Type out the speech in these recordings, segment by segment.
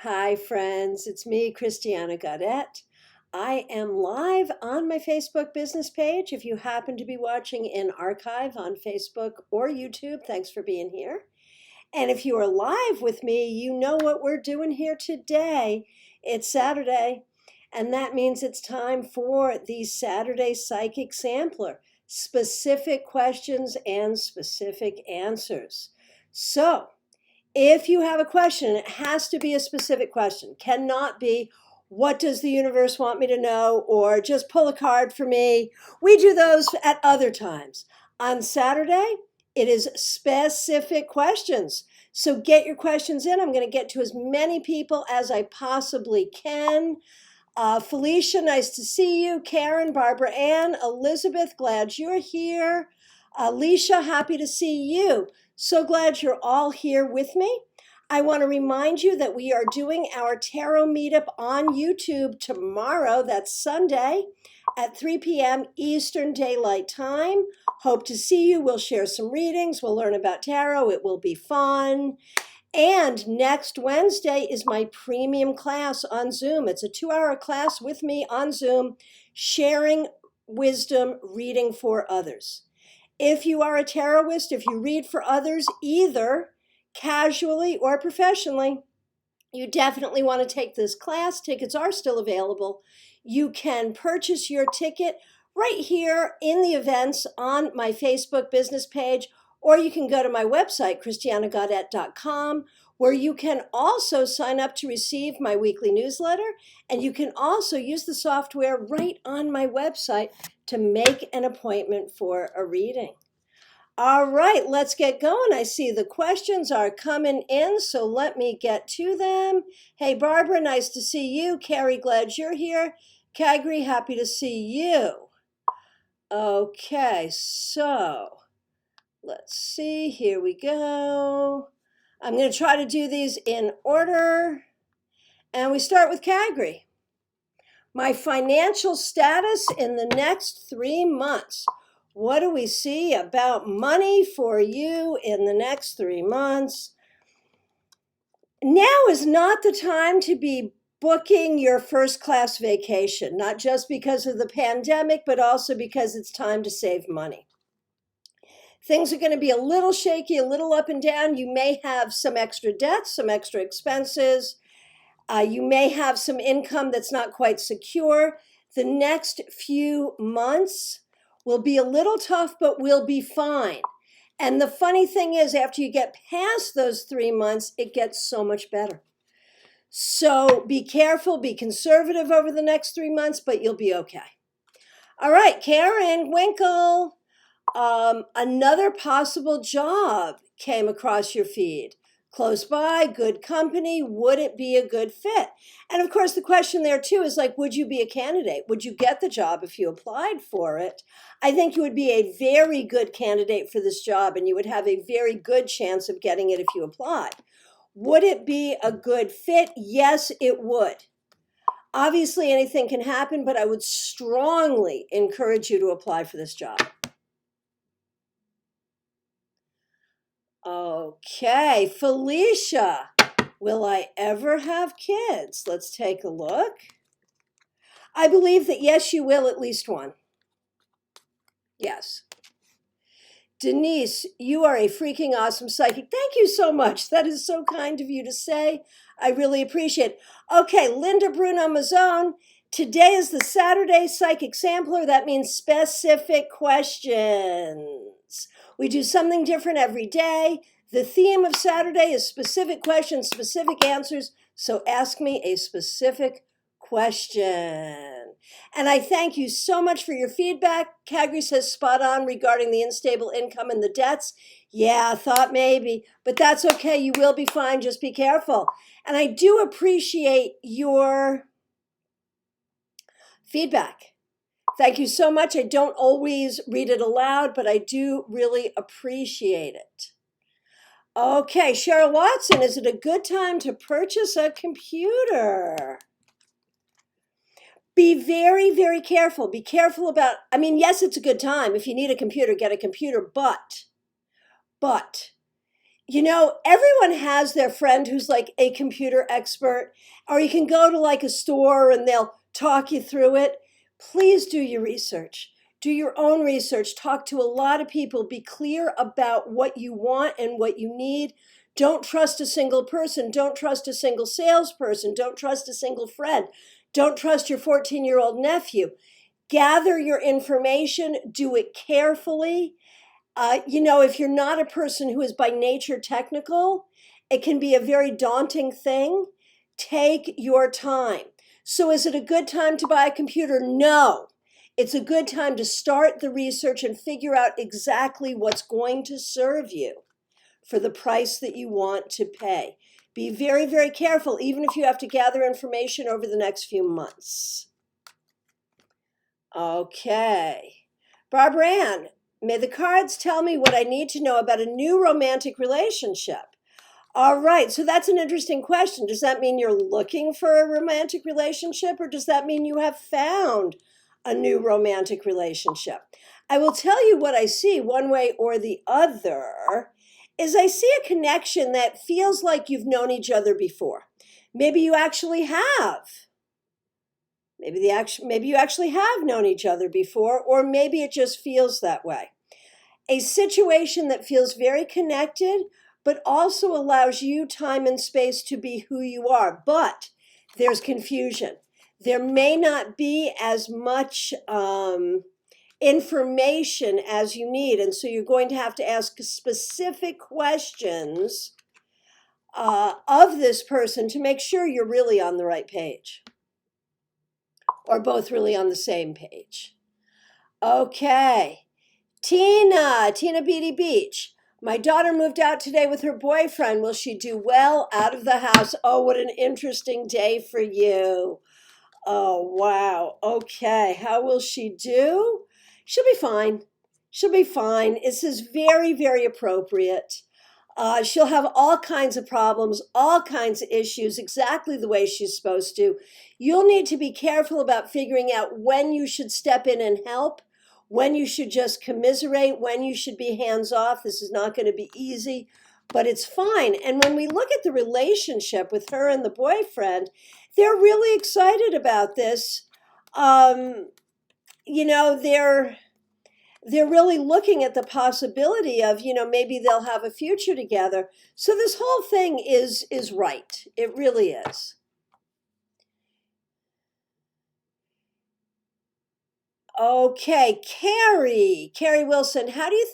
Hi, friends. It's me, Christiana Gaudet. I am live on my Facebook business page. If you happen to be watching in archive on Facebook or YouTube, thanks for being here. And if you are live with me, you know what we're doing here today. It's Saturday, and that means it's time for the Saturday Psychic Sampler, specific questions and specific answers. So, if you have a question, it has to be a specific question. Cannot be, what does the universe want me to know? Or just pull a card for me. We do those at other times. On Saturday, it is specific questions. So get your questions in. I'm going to get to as many people as I possibly can. Felicia, nice to see you. Karen, Barbara Ann, Elizabeth, glad you're here. Alicia, happy to see you. So glad you're all here with me. I want to remind you that we are doing our tarot meetup on YouTube tomorrow. That's Sunday at 3 p.m. Eastern Daylight Time. Hope to see you. We'll share some readings. We'll learn about tarot. It will be fun. And next Wednesday is my premium class on Zoom. It's a 2-hour class with me on Zoom, sharing wisdom, reading for others. If you are a tarotist, if you read for others, either casually or professionally, you definitely want to take this class. Tickets are still available. You can purchase your ticket right here in the events on my Facebook business page, or you can go to my website, christianagaudet.com, where you can also sign up to receive my weekly newsletter, and you can also use the software right on my website to make an appointment for a reading. All right, let's get going. I see the questions are coming in, so let me get to them. Hey, Barbara, nice to see you. Carrie, glad you're here. Kagri, happy to see you. Okay, so let's see. Here we go. I'm going to try to do these in order. And we start with Kagri. My financial status in the next 3 months. What do we see about money for you in the next 3 months? Now is not the time to be booking your first class vacation, not just because of the pandemic, but also because it's time to save money. Things are going to be a little shaky, a little up and down. You may have some extra debts, some extra expenses. You may have some income that's not quite secure. The next few months will be a little tough, but we'll be fine. And the funny thing is, after you get past those 3 months, it gets so much better. So be careful, be conservative over the next 3 months, but you'll be okay. All right, Karen Winkle. Another possible job came across your feed. Close by, good company, would it be a good fit? And of course, the question there too is like, would you be a candidate? Would you get the job if you applied for it? I think you would be a very good candidate for this job, and you would have a very good chance of getting it if you applied. Would it be a good fit? Yes, it would. Obviously, anything can happen, but I would strongly encourage you to apply for this job. Okay, Felicia, will I ever have kids? Let's take a look. I believe that yes, you will, at least one. Yes. Denise, you are a freaking awesome psychic. Thank you so much. That is so kind of you to say. I really appreciate it. Okay, Linda Bruno Mazzone. Today is the Saturday Psychic Sampler. That means specific questions. We do something different every day. The theme of Saturday is specific questions, specific answers. So ask me a specific question. And I thank you so much for your feedback. Kagri says spot on regarding the unstable income and the debts. Yeah, I thought maybe, but that's okay. You will be fine. Just be careful. And I do appreciate your feedback. Thank you so much. I don't always read it aloud, but I do really appreciate it. Okay, Cheryl Watson, is it a good time to purchase a computer? Be very, very careful. Be careful about, yes, it's a good time. If you need a computer, get a computer, but Everyone has their friend who's like a computer expert, or you can go to like a store and they'll talk you through it. Please do your research. Do your own research. Talk to a lot of people. Be clear about what you want and what you need. Don't trust a single person. Don't trust a single salesperson. Don't trust a single friend. Don't trust your 14-year-old nephew. Gather your information. Do it carefully. If you're not a person who is by nature technical, it can be a very daunting thing. Take your time. So is it a good time to buy a computer? No. It's a good time to start the research and figure out exactly what's going to serve you for the price that you want to pay. Be very, very careful, even if you have to gather information over the next few months. Okay. Barbara Ann, may the cards tell me what I need to know about a new romantic relationship? All right, so that's an interesting question. Does that mean you're looking for a romantic relationship, or does that mean you have found a new romantic relationship? I will tell you what I see one way or the other is I see a connection that feels like you've known each other before. Maybe you actually have. Maybe you actually have known each other before, or maybe it just feels that way. A situation that feels very connected, but also allows you time and space to be who you are. But there's confusion. There may not be as much information as you need. And so you're going to have to ask specific questions of this person to make sure you're really on the right page, or both really on the same page. Okay. Tina Beatty Beach. My daughter moved out today with her boyfriend. Will she do well out of the house? Oh, what an interesting day for you. Oh, wow. Okay. How will she do? She'll be fine. She'll be fine. This is very, very appropriate. She'll have all kinds of problems, all kinds of issues, exactly the way she's supposed to. You'll need to be careful about figuring out when you should step in and help, when you should just commiserate, when you should be hands off. This is not going to be easy, but it's fine. And when we look at the relationship with her and the boyfriend, they're really excited about this. They're really looking at the possibility of, maybe they'll have a future together. So this whole thing is right. It really is. Okay, Carrie Wilson, how do you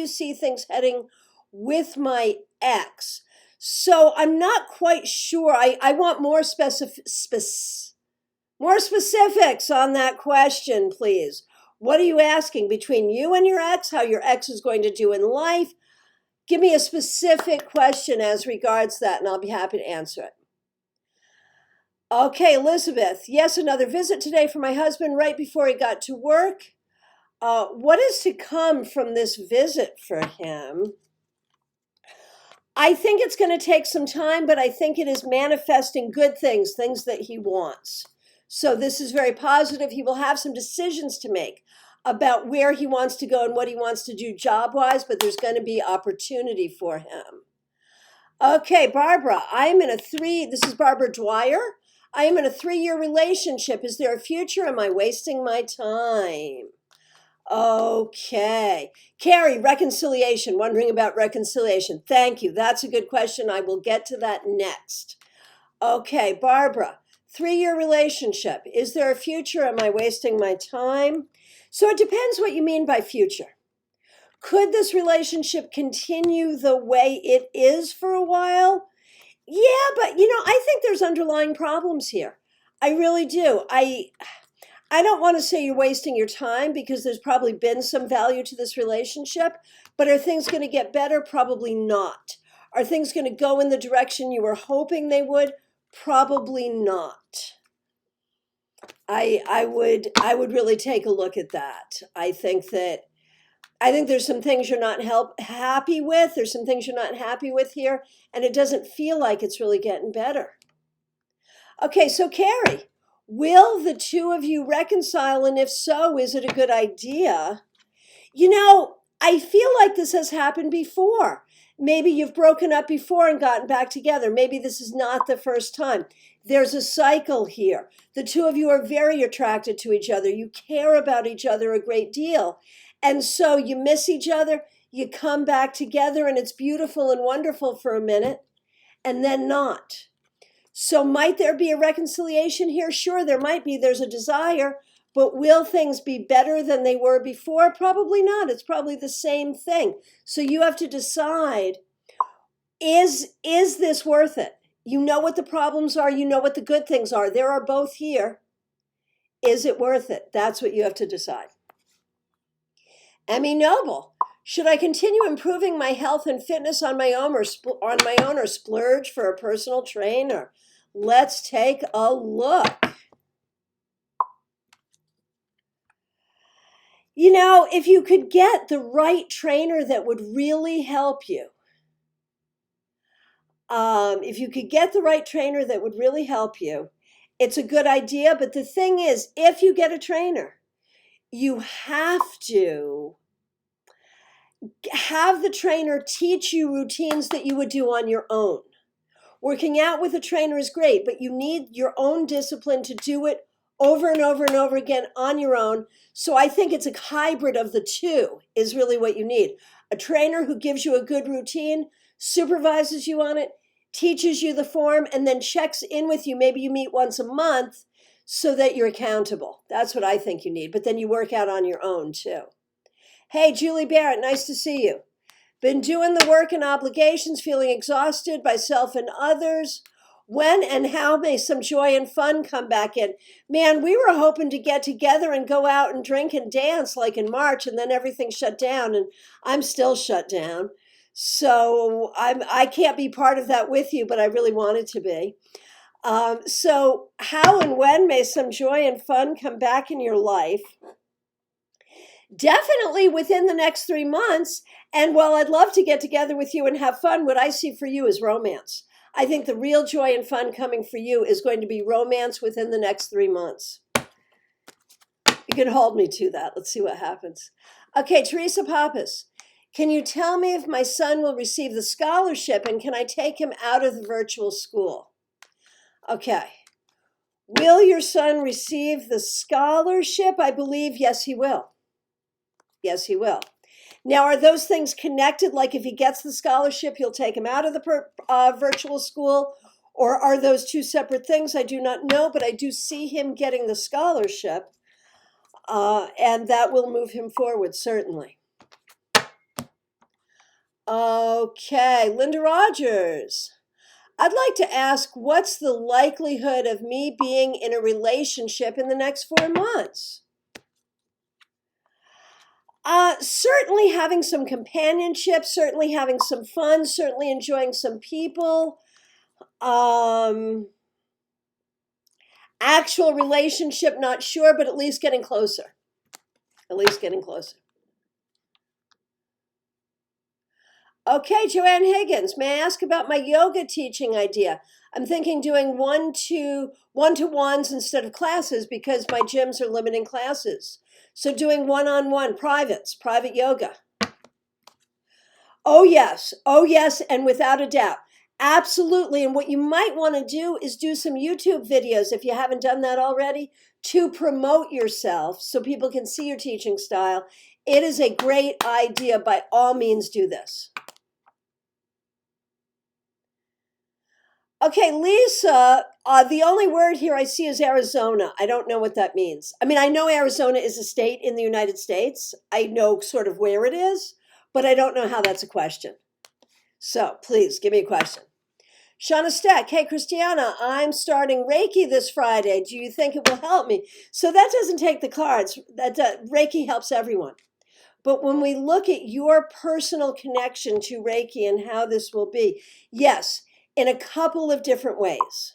see things heading with my ex? So I'm not quite sure. I want more more specifics on that question, please. What are you asking between you and your ex? How your ex is going to do in life? Give me a specific question as regards that, and I'll be happy to answer it. Okay, Elizabeth. Yes, another visit today for my husband right before he got to work. What is to come from this visit for him? I think it's going to take some time, but I think it is manifesting good things that he wants. So this is very positive. He will have some decisions to make about where he wants to go and what he wants to do job-wise, but there's going to be opportunity for him. Okay, Barbara, this is Barbara Dwyer. I am in a 3-year relationship. Is there a future? Am I wasting my time? Okay. Carrie, reconciliation, wondering about reconciliation. Thank you. That's a good question. I will get to that next. Okay, Barbara, 3-year relationship. Is there a future? Am I wasting my time? So it depends what you mean by future. Could this relationship continue the way it is for a while? Yeah, but I think there's underlying problems here. I really do. I don't want to say you're wasting your time, because there's probably been some value to this relationship, but are things going to get better? Probably not. Are things going to go in the direction you were hoping they would? Probably not. I would really take a look at that. I think there's some things you're not happy with. There's some things you're not happy with here, and it doesn't feel like it's really getting better. Okay, so Carrie, will the two of you reconcile? And if so, is it a good idea? I feel like this has happened before. Maybe you've broken up before and gotten back together. Maybe this is not the first time. There's a cycle here. The two of you are very attracted to each other. You care about each other a great deal. And so you miss each other, you come back together, and it's beautiful and wonderful for a minute, and then not. So might there be a reconciliation here? Sure, there might be. There's a desire, but will things be better than they were before? Probably not. It's probably the same thing. So you have to decide, is this worth it? You know what the problems are. You know what the good things are. There are both here. Is it worth it? That's what you have to decide. Emmy Noble, should I continue improving my health and fitness on my own or splurge for a personal trainer? Let's take a look. You know, if you could get the right trainer that would really help you, it's a good idea. But the thing is, if you get a trainer, you have to have the trainer teach you routines that you would do on your own. Working out with a trainer is great, but you need your own discipline to do it over and over and over again on your own. So I think it's a hybrid of the two is really what you need. A trainer who gives you a good routine, supervises you on it, teaches you the form, and then checks in with you. Maybe you meet once a month so that you're accountable. That's what I think you need. But then you work out on your own too. Hey, Julie Barrett, nice to see you. Been doing the work and obligations, feeling exhausted by self and others. When and how may some joy and fun come back in? Man, we were hoping to get together and go out and drink and dance like in March, and then everything shut down, and I'm still shut down. So I can't be part of that with you, but I really wanted to be. So how and when may some joy and fun come back in your life? Definitely within the next 3 months. And while I'd love to get together with you and have fun, what I see for you is romance. I think the real joy and fun coming for you is going to be romance within the next 3 months. You can hold me to that. Let's see what happens. Okay, Teresa Pappas, can you tell me if my son will receive the scholarship and can I take him out of the virtual school? Okay. Will your son receive the scholarship? I believe, yes, he will. Yes, he will. Now, are those things connected? Like if he gets the scholarship, you'll take him out of the virtual school? Or are those two separate things? I do not know, but I do see him getting the scholarship. And that will move him forward, certainly. Okay, Linda Rogers. I'd like to ask, what's the likelihood of me being in a relationship in the next 4 months? Certainly having some companionship, certainly having some fun, certainly enjoying some people. Actual relationship, not sure, but at least getting closer. At least getting closer. Okay, Joanne Higgins, may I ask about my yoga teaching idea? I'm thinking doing one-to-ones instead of classes because my gyms are limiting classes. So doing one-on-one private yoga. Oh yes, and without a doubt. Absolutely, and what you might want to do is do some YouTube videos, if you haven't done that already, to promote yourself so people can see your teaching style. It is a great idea. By all means, do this. Okay, Lisa, the only word here I see is Arizona. I don't know what that means. I mean, I know Arizona is a state in the United States. I know sort of where it is, but I don't know how that's a question. So please give me a question. Shauna Steck, hey, Christiana, I'm starting Reiki this Friday. Do you think it will help me? So that doesn't take the cards. Reiki helps everyone. But when we look at your personal connection to Reiki and how this will be, yes, in a couple of different ways.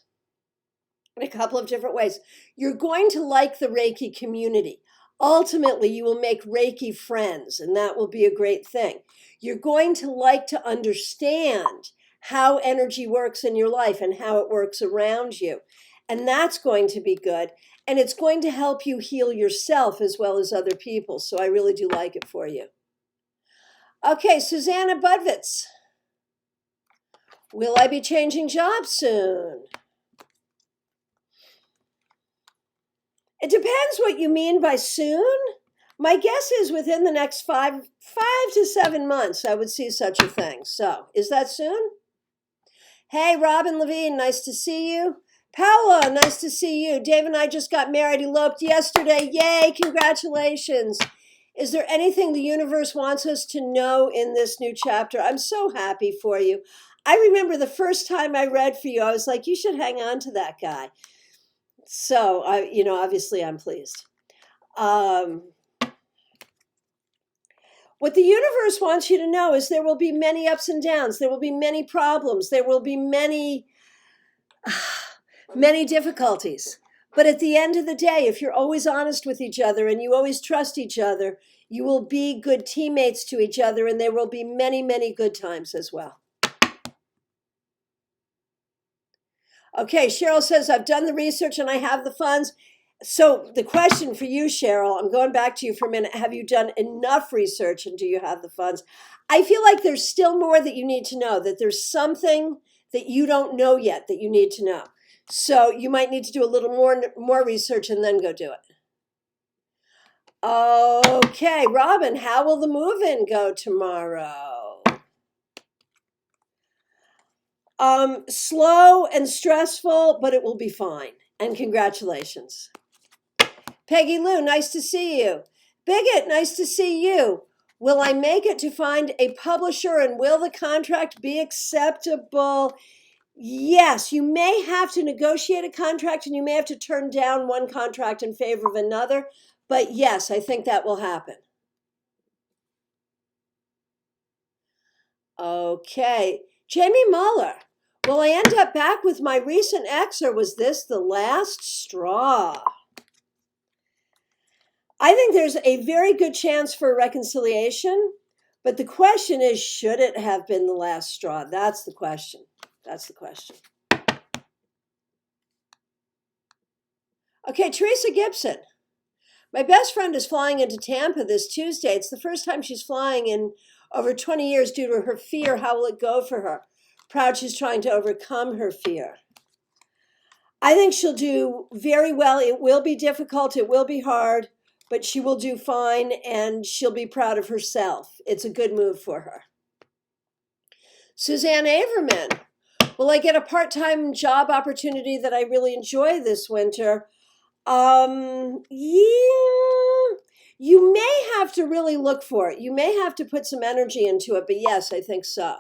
You're going to like the Reiki community. Ultimately, you will make Reiki friends, and that will be a great thing. You're going to like to understand how energy works in your life and how it works around you. And that's going to be good. And it's going to help you heal yourself as well as other people. So I really do like it for you. Okay, Susanna Budvitz. Will I be changing jobs soon? It depends what you mean by soon. My guess is within the next five to 7 months, I would see such a thing. So, is that soon? Hey, Robin Levine, nice to see you. Paula, nice to see you. Dave and I just got married, eloped yesterday. Yay, congratulations. Is there anything the universe wants us to know in this new chapter? I'm so happy for you. I remember the first time I read for you, I was like, you should hang on to that guy. So, obviously I'm pleased. What the universe wants you to know is there will be many ups and downs. There will be many problems. There will be many difficulties. But at the end of the day, if you're always honest with each other and you always trust each other, you will be good teammates to each other, and there will be many, many good times as well. Okay, Cheryl says, I've done the research and I have the funds. So the question for you, Cheryl, I'm going back to you for a minute. Have you done enough research and do you have the funds? I feel like there's still more that you need to know, that there's something that you don't know yet that you need to know. So you might need to do a little more research and then go do it. Okay, Robin, how will the move-in go tomorrow? Slow and stressful, but it will be fine. And congratulations. Peggy Lou, nice to see you. Bigot, nice to see you. Will I make it to find a publisher, and will the contract be acceptable? Yes, you may have to negotiate a contract and you may have to turn down one contract in favor of another. But yes, I think that will happen. Okay. Jamie Muller, will I end up back with my recent ex, or was this the last straw? I think there's a very good chance for reconciliation, but the question is, should it have been the last straw? That's the question. That's the question. Okay, Teresa Gibson. My best friend is flying into Tampa this Tuesday. It's the first time she's flying in over 20 years due to her fear. How will it go for her? Proud she's trying to overcome her fear. I think she'll do very well. It will be difficult. It will be hard, but she will do fine and she'll be proud of herself. It's a good move for her. Suzanne Averman. Will I get a part-time job opportunity that I really enjoy this winter? Yeah, you may have to really look for it. You may have to put some energy into it, but yes, I think so.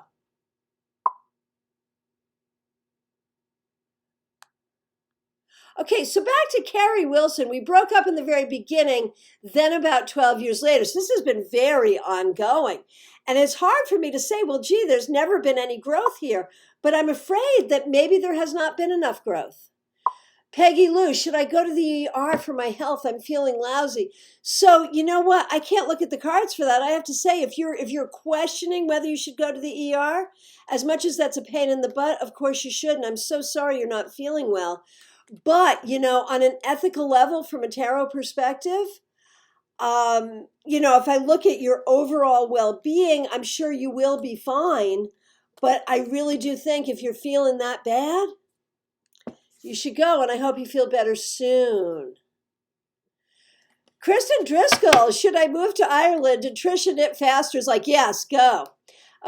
Okay, so back to Carrie Wilson. We broke up in the very beginning, then about 12 years later. So this has been very ongoing. And it's hard for me to say, well, gee, there's never been any growth here. But I'm afraid that maybe there has not been enough growth. Peggy Lou, should I go to the ER for my health? I'm feeling lousy. So you know what? I can't look at the cards for that. I have to say, if you're questioning whether you should go to the ER, as much as that's a pain in the butt, of course you should. And I'm so sorry you're not feeling well. But, on an ethical level, from a tarot perspective, if I look at your overall well-being, I'm sure you will be fine. But I really do think if you're feeling that bad, you should go, and I hope you feel better soon. Kristen Driscoll, should I move to Ireland? And Trisha Knit Faster's like, yes, go.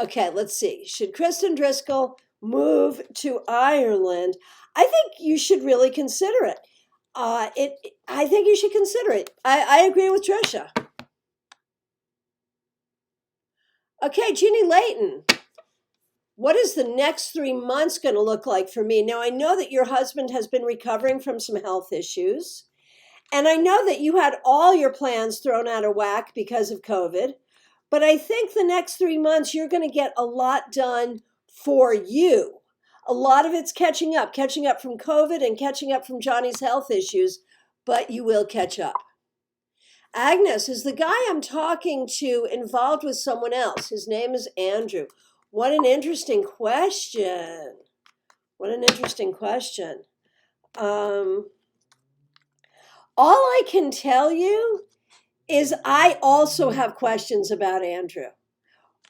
Okay, let's see. Should Kristen Driscoll move to Ireland? I think you should really consider it. I think you should consider it. I agree with Trisha. Okay, Jeannie Layton. What is the next 3 months going to look like for me? Now, I know that your husband has been recovering from some health issues. And I know that you had all your plans thrown out of whack because of COVID. But I think the next 3 months, you're going to get a lot done for you. A lot of it's catching up from COVID and catching up from Johnny's health issues, but you will catch up. Agnes, is the guy I'm talking to involved with someone else? His name is Andrew. What an interesting question. What an interesting question. All I can tell you is I also have questions about Andrew.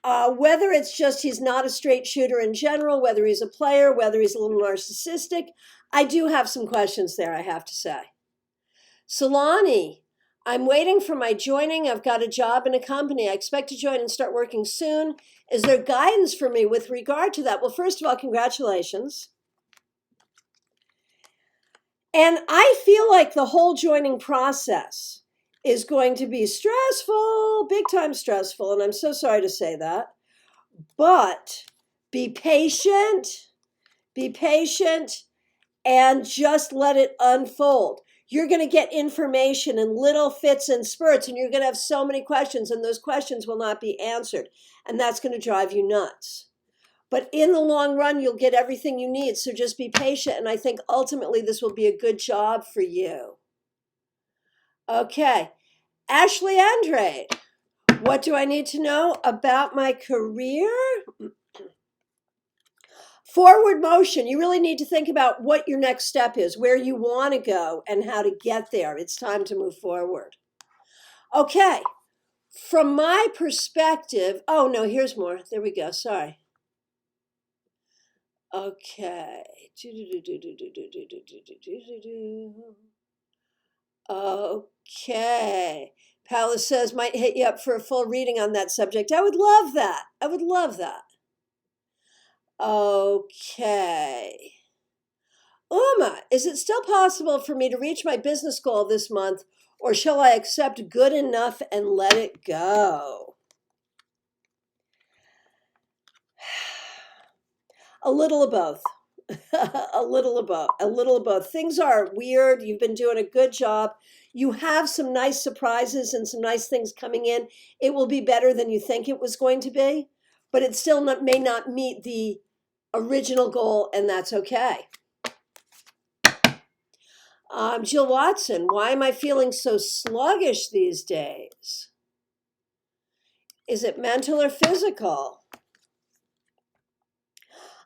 Whether it's just he's not a straight shooter in general, whether he's a player, whether he's a little narcissistic, I do have some questions there, I have to say. Solani, I'm waiting for my joining. I've got a job in a company. I expect to join and start working soon. Is there guidance for me with regard to that? Well, first of all, congratulations. And I feel like the whole joining process is going to be stressful, big time stressful. And I'm so sorry to say that. But be patient, and just let it unfold. You're going to get information in little fits and spurts, and you're going to have so many questions, and those questions will not be answered. And that's going to drive you nuts. But in the long run, you'll get everything you need. So just be patient. And I think ultimately this will be a good job for you. Okay. Ashley Andrade, what do I need to know about my career? Forward motion. You really need to think about what your next step is, where you want to go, and how to get there. It's time to move forward. Okay. From my perspective, oh no, here's more. There we go. Sorry. Okay. Okay. Palace says, might hit you up for a full reading on that subject. I would love that. I would love that. Okay. Uma, is it still possible for me to reach my business goal this month, or shall I accept good enough and let it go? A little of both. A little of both. Things are weird. You've been doing a good job. You have some nice surprises and some nice things coming in. It will be better than you think it was going to be, but it still may not meet the original goal, and that's okay. Jill Watson, why am I feeling so sluggish these days? Is it mental or physical?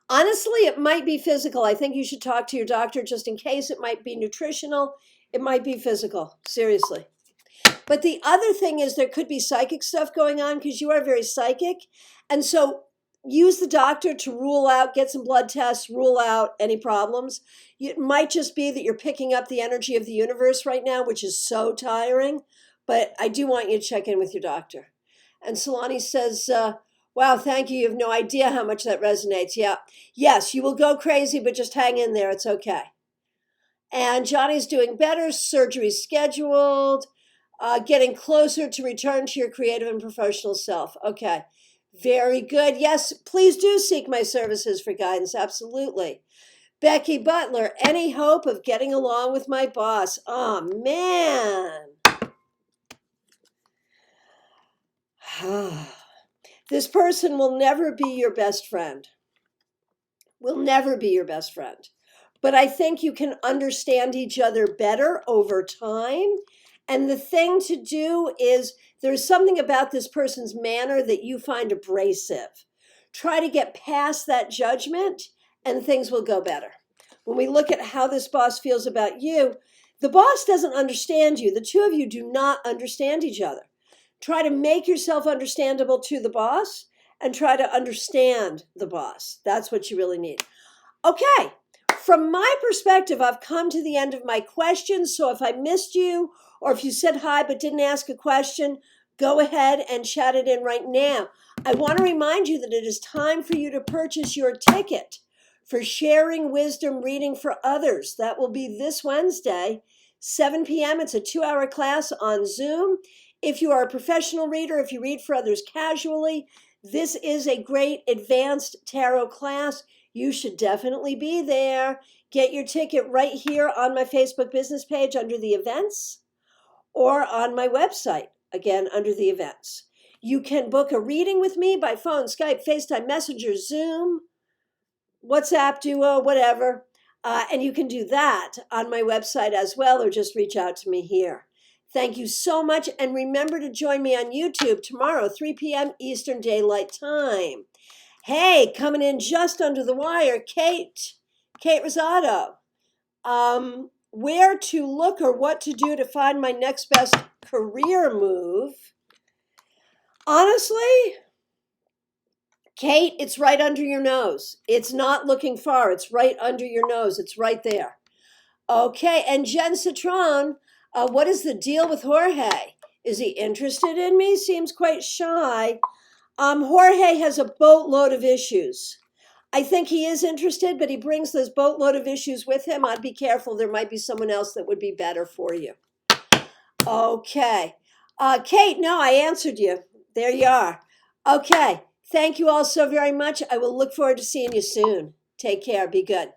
Honestly, it might be physical. I think you should talk to your doctor just in case. It might be nutritional. It might be physical, seriously. But the other thing is there could be psychic stuff going on because you are very psychic. And so use the doctor to rule out, get some blood tests, rule out any problems. It might just be that you're picking up the energy of the universe right now, which is so tiring. But I do want you to check in with your doctor. And Solani says, wow, thank you. You have no idea how much that resonates. Yeah. Yes, you will go crazy, but just hang in there. It's okay. And Johnny's doing better. Surgery scheduled. Getting closer to return to your creative and professional self. Okay. Very good. Yes, please do seek my services for guidance. Absolutely. Becky Butler, any hope of getting along with my boss? Oh, man. This person will never be your best friend. Will never be your best friend. But I think you can understand each other better over time. And the thing to do is there's something about this person's manner that you find abrasive. Try to get past that judgment and things will go better. When we look at how this boss feels about you, the boss doesn't understand you. The two of you do not understand each other. Try to make yourself understandable to the boss and try to understand the boss. That's what you really need. Okay, from my perspective, I've come to the end of my questions. So if I missed you or if you said hi but didn't ask a question, go ahead and chat it in right now. I want to remind you that it is time for you to purchase your ticket for Sharing Wisdom Reading for Others. That will be this Wednesday, 7 p.m. It's a 2-hour class on Zoom. If you are a professional reader, if you read for others casually, this is a great advanced tarot class. You should definitely be there. Get your ticket right here on my Facebook business page under the events or on my website, again, under the events. You can book a reading with me by phone, Skype, FaceTime, Messenger, Zoom, WhatsApp, Duo, whatever. And you can do that on my website as well, or just reach out to me here. Thank you so much. And remember to join me on YouTube tomorrow, 3 p.m. Eastern Daylight Time. Hey, coming in just under the wire, Kate Rosado. Where to look or what to do to find my next best career move? Honestly, Kate, it's right under your nose. It's not looking far. It's right under your nose. It's right there. Okay, and Jen Citron, what is the deal with Jorge? Is he interested in me? Seems quite shy. Jorge has a boatload of issues. I think he is interested, but he brings this boatload of issues with him. I'd be careful. There might be someone else that would be better for you. Okay. Kate, no, I answered you. There you are. Okay. Thank you all so very much. I will look forward to seeing you soon. Take care. Be good.